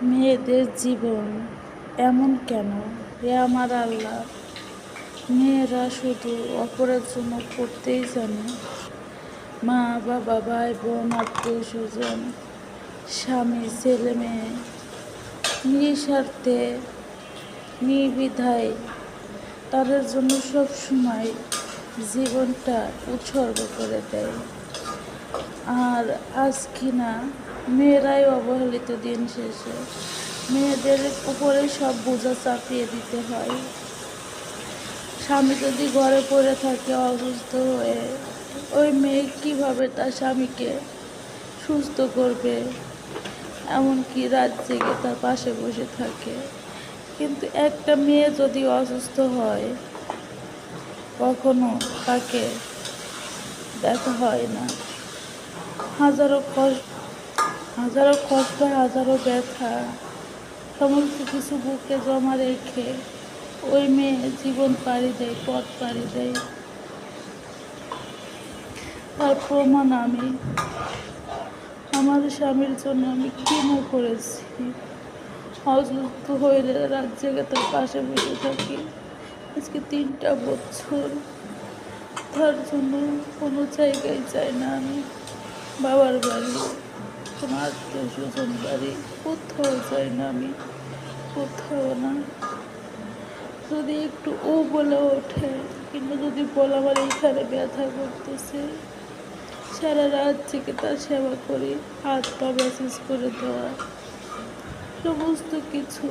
মেয়েদের জীবন এমন কেন? হে আমার আল্লাহ, মেয়েরা শুধু অপরের জন্য করতেই জানে। মা বাবা, ভাই বোন, আত্মীয় স্বজন, স্বামী, ছেলে মেয়ে নিঃস্বার্থে নির্দ্বিধায় তাদের জন্য সব সময় জীবনটা উৎসর্গ করে দেয়। আর আজ কিনা মেয়েরাই অবহেলিত। দিন শেষে মেয়েদের উপরে সব বোঝা চাপিয়ে দিতে হয়। স্বামী যদি ঘরে পড়ে থাকে অসুস্থ হয়ে, ওই মেয়ে কিভাবে তার স্বামীকে সুস্থ করবে? এমনকি রাত জেগে তার পাশে বসে থাকে। কিন্তু একটা মেয়ে যদি অসুস্থ হয়, কখনো তাকে দেখা হয় না। হাজারো কষ্ট, হাজারো ব্যথা, সমস্ত কিছু বুকে জমা রেখে ওই মেয়ে জীবন পাড়ি দেয়, পথ পাড়ি দেয়। তার প্রমাণ আমি। আমার স্বামীর জন্য আমি কি না করেছি। অসুস্থ হইলে রাত জেগে তার পাশে বসে থাকি। আজকে 3টা বছর তার জন্য কোনো জায়গায় যাই না আমি। বাবার বাড়ি, কোনো আত্মীয় স্বজন বাড়ি, কোথাও যাই না আমি, কোথাও না। যদি একটু ও বলে ওঠে, কিন্তু যদি বলে আমার এইখানে ব্যথা করতেছে, সারা রাত থেকে তার সেবা করি, হাত পা ম্যাসেজ করে দেওয়া, সমস্ত কিছু।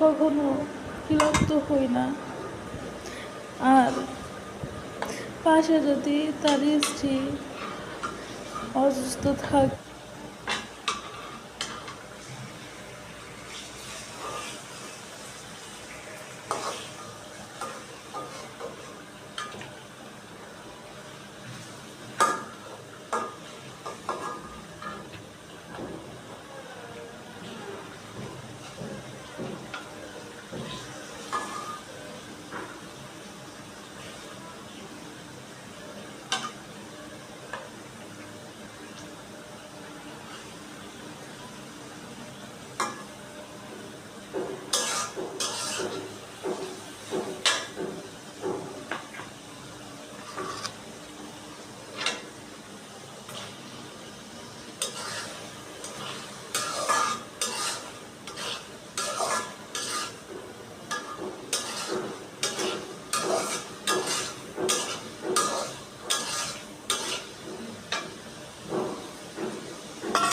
কখনো ক্লান্ত হই না। আর পাশে যদি তার স্ত্রী অসুস্থ থাকে,